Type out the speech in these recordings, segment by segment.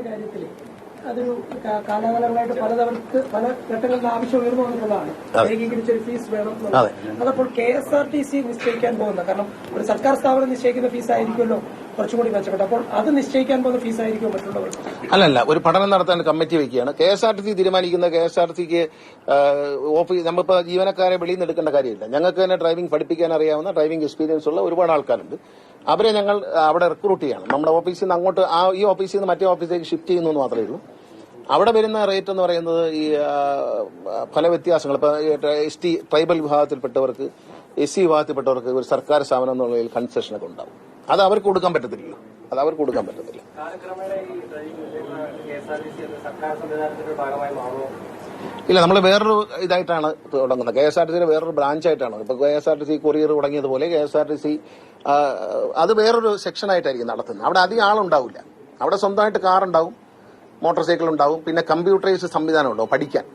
കാര്യത്തിൽ അതൊരു കാലാകാലങ്ങളായിട്ട് പല ഘട്ടങ്ങളിൽ ആവശ്യം ഉയർന്നു വന്നിട്ടുള്ളതാണ്. ഏകീകരിച്ചൊരു ഫീസ് വേണം. അതപ്പോൾ KSRTC നിശ്ചയിക്കാൻ പോകുന്ന, കാരണം ഒരു സർക്കാർ സ്ഥാപനം നിശ്ചയിക്കുന്ന ഫീസ് ആയിരിക്കുമല്ലോ കുറച്ചുകൂടി മെച്ചപ്പെട്ട, അപ്പോൾ അത് നിശ്ചയിക്കാൻ പോകുന്ന ഫീസ് ആയിരിക്കും മറ്റുള്ളവർ? അല്ലല്ല, ഒരു പഠനം നടത്താൻ കമ്മിറ്റി വയ്ക്കുകയാണ്. KSRTC തീരുമാനിക്കുന്ന KSRTCക്ക് ഓഫീസ് നമ്മളിപ്പോ ജീവനക്കാരെ വെളിയിൽ നിന്ന് എടുക്കേണ്ട കാര്യമില്ല. ഞങ്ങൾക്ക് തന്നെ ഡ്രൈവിംഗ് പഠിപ്പിക്കാൻ അറിയാവുന്ന ഡ്രൈവിംഗ് എക്സ്പീരിയൻസ് ഉള്ള ഒരുപാട് ആൾക്കാരുണ്ട്. അവരെ ഞങ്ങൾ അവിടെ റിക്രൂട്ട് ചെയ്യണം. നമ്മുടെ ഓഫീസിൽ നിന്ന് അങ്ങോട്ട് ഈ ഓഫീസിൽ നിന്ന് മറ്റേ ഓഫീസിലേക്ക് ഷിഫ്റ്റ് ചെയ്യുന്നു മാത്രമേ ഉള്ളൂ. അവിടെ വരുന്ന റേറ്റ് എന്ന് പറയുന്നത് ഈ പല വ്യത്യാസങ്ങൾ. ഇപ്പൊ ST ട്രൈബൽ വിഭാഗത്തിൽപ്പെട്ടവർക്ക്, SC വിഭാഗത്തിൽപ്പെട്ടവർക്ക് ഒരു സർക്കാർ സ്ഥാപനം എന്നുള്ളതിൽ കൺസെഷനൊക്കെ ഉണ്ടാവും. അത് അവർക്ക് കൊടുക്കാൻ പറ്റത്തില്ലല്ലോ. ഇല്ല, നമ്മൾ വേറൊരു ഇതായിട്ടാണ് തുടങ്ങുന്നത്. KSRTCയുടെ വേറൊരു ബ്രാഞ്ചായിട്ടാണ്. ഇപ്പൊ KSRTC കൊറിയർ തുടങ്ങിയതുപോലെ KSRTC അത് വേറൊരു സെക്ഷനായിട്ടായിരിക്കും നടത്തുന്നത്. അവിടെ അധികം ആളുണ്ടാവില്ല. അവിടെ സ്വന്തമായിട്ട് കാറുണ്ടാവും, മോട്ടോർ സൈക്കിൾ ഉണ്ടാവും, പിന്നെ കമ്പ്യൂട്ടറൈസ്ഡ് സംവിധാനം ഉണ്ടാവും പഠിക്കാൻ.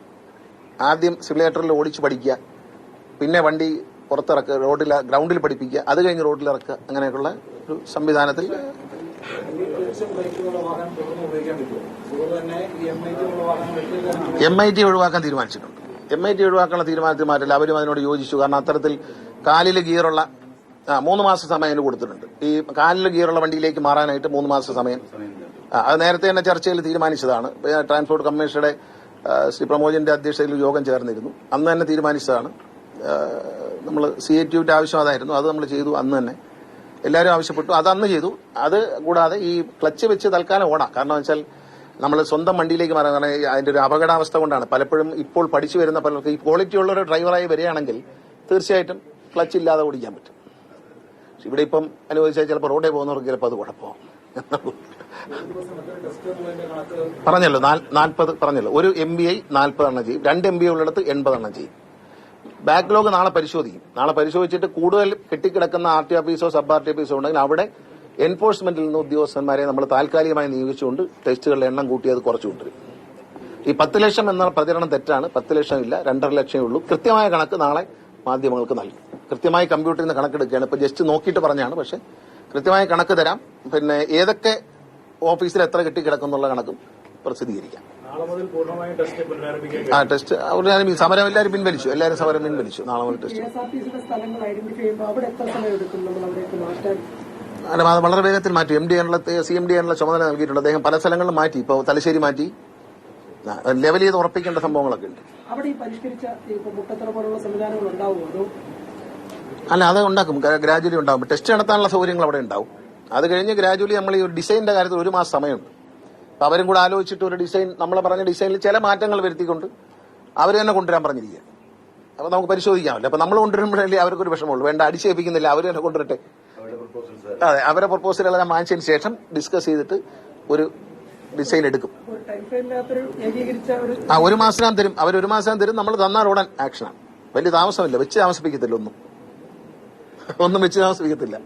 ആദ്യം സിമുലേറ്ററിൽ ഓടിച്ച് പഠിക്കുക, പിന്നെ വണ്ടി പുറത്തിറക്കുക, ഗ്രൗണ്ടിൽ പഠിപ്പിക്കുക, അത് കഴിഞ്ഞ് റോഡിലിറക്കുക, അങ്ങനെയൊക്കെയുള്ള ഒരു സംവിധാനത്തിൽ MIT ഒഴിവാക്കാൻ തീരുമാനിച്ചിട്ടുണ്ട്. MIT ഒഴിവാക്കാനുള്ള തീരുമാനത്തിൽ മാറ്റില്ല. അവരും അതിനോട് യോജിച്ചു. കാരണം അത്തരത്തിൽ കാലിൽ ഗിയറുള്ള 3 മാസം സമയം അതിന് കൊടുത്തിട്ടുണ്ട്. ഈ കാലിൽ ഗിയറുള്ള വണ്ടിയിലേക്ക് മാറാനായിട്ട് 3 മാസം സമയം. അത് നേരത്തെ തന്നെ ചർച്ചയിൽ തീരുമാനിച്ചതാണ്. ട്രാൻസ്പോർട്ട് കമ്മീഷനുടെ ശ്രീ പ്രമോദിന്റെ അധ്യക്ഷതയിൽ യോഗം ചേർന്നിരുന്നു. അന്ന് തന്നെ തീരുമാനിച്ചതാണ്. നമ്മൾ CATUവിന്റെ ആവശ്യം അതായിരുന്നു. അത് നമ്മൾ ചെയ്തു. അന്ന് തന്നെ എല്ലാവരും ആവശ്യപ്പെട്ടു. അത് അന്ന് ചെയ്തു. അത് കൂടാതെ ഈ ക്ലച്ച് വെച്ച് തൽക്കാലം ഓടാം. കാരണം വെച്ചാൽ നമ്മൾ സ്വന്തം വണ്ടിയിലേക്ക് മാറാൻ, കാരണം അതിന്റെ ഒരു അപകടാവസ്ഥ കൊണ്ടാണ് പലപ്പോഴും ഇപ്പോൾ പഠിച്ചു വരുന്ന പലർക്കും ഈ ക്വാളിറ്റി ഉള്ള ഒരു ഡ്രൈവറായി വരികയാണെങ്കിൽ തീർച്ചയായിട്ടും ക്ലച്ച് ഇല്ലാതെ ഓടിക്കാൻ പറ്റും. ഇവിടെ ഇപ്പം അനുവദിച്ചാൽ ചിലപ്പോൾ റോഡേ പോകുന്നവർക്ക് ചിലപ്പോൾ അത് കുഴപ്പമാവും. പറഞ്ഞല്ലോ 40 പറഞ്ഞല്ലോ. ഒരു MBI 40 എണ്ണം ചെയ്യും, 2 MBI ഉള്ളിടത്ത് 80 എണ്ണം ചെയ്യും. ബാക്ക്ലോഗ് നാളെ പരിശോധിക്കും. നാളെ പരിശോധിച്ചിട്ട് കൂടുതൽ കെട്ടിക്കിടക്കുന്ന RT ഓഫീസോ സബ് RT ഓഫീസോ ഉണ്ടെങ്കിൽ അവിടെ എൻഫോഴ്സ്മെന്റിൽ നിന്ന് ഉദ്യോഗസ്ഥന്മാരെ നമ്മൾ താൽക്കാലികമായി നിയോഗിച്ചുകൊണ്ട് ടെസ്റ്റുകളുടെ എണ്ണം കൂട്ടി അത് കുറച്ചുകൊണ്ടിരും. ഈ 10 ലക്ഷം എന്ന പ്രചരണം തെറ്റാണ്. 10 ലക്ഷം ഇല്ല, 2.5 ലക്ഷമേ ഉള്ളൂ. കൃത്യമായ കണക്ക് നാളെ മാധ്യമങ്ങൾക്ക് നൽകും. കൃത്യമായി കമ്പ്യൂട്ടറിൽ നിന്ന് കണക്കെടുക്കുകയാണ്. ഇപ്പൊ ജസ്റ്റ് നോക്കിയിട്ട് പറഞ്ഞാണ്, പക്ഷെ കൃത്യമായ കണക്ക് തരാം. പിന്നെ ഏതൊക്കെ ഓഫീസിൽ എത്ര കെട്ടിക്കിടക്കുന്നുള്ള കണക്കും പ്രസിദ്ധീകരിക്കാം. ടെസ്റ്റ് സമരം എല്ലാവരും പിൻവലിച്ചു. സമരം പിൻവലിച്ചു. നാളെ മുതൽ ടെസ്റ്റ്. അല്ല, അത് വളരെ വേഗത്തിൽ മാറ്റി. CMD ആണുള്ള ചുമതല നൽകിയിട്ടുണ്ട്. അദ്ദേഹം പല സ്ഥലങ്ങളിലും മാറ്റി. ഇപ്പൊ തലശ്ശേരി മാറ്റി. ലെവൽ ചെയ്ത് ഉറപ്പിക്കേണ്ട സംഭവങ്ങളൊക്കെ ഉണ്ട്. അല്ല, അത് ഉണ്ടാക്കും. ഗ്രാജുവലി ഉണ്ടാവും. ടെസ്റ്റ് നടത്താനുള്ള സൗകര്യങ്ങൾ അവിടെ ഉണ്ടാവും. അത് കഴിഞ്ഞ് ഗ്രാജുവലി നമ്മൾ ഈ ഡിസൈനിന്റെ കാര്യത്തിൽ 1 മാസം സമയമുണ്ട്. അപ്പൊ അവരും കൂടെ ആലോചിച്ചിട്ട് ഒരു ഡിസൈൻ, നമ്മൾ പറഞ്ഞ ഡിസൈനിൽ ചില മാറ്റങ്ങൾ വരുത്തിക്കൊണ്ട് അവർ തന്നെ കൊണ്ടുവരാൻ പറഞ്ഞിരിക്കുക. അപ്പൊ നമുക്ക് പരിശോധിക്കാമല്ലോ. അപ്പൊ നമ്മൾ കൊണ്ടുവരുമ്പോഴല്ലേ അവർക്കൊരു വിഷമമുള്ളൂ. വേണ്ട, അടിച്ചേൽപ്പിക്കുന്നില്ല, അവർ തന്നെ കൊണ്ടുവരട്ടെ. അതെ, അവരെ പ്രപ്പോസലുകളെല്ലാം വാങ്ങിച്ചതിന് ശേഷം ഡിസ്കസ് ചെയ്തിട്ട് ഒരു ഡിസൈൻ എടുക്കും. 1 മാസം തരും. അവർ 1 മാസം തരും. നമ്മൾ തന്നാൽ ഉടൻ ആക്ഷനാണ്. വലിയ താമസമില്ല. വെച്ച് താമസിപ്പിക്കത്തില്ല. ഒന്നും വെച്ച് താമസിപ്പിക്കത്തില്ല.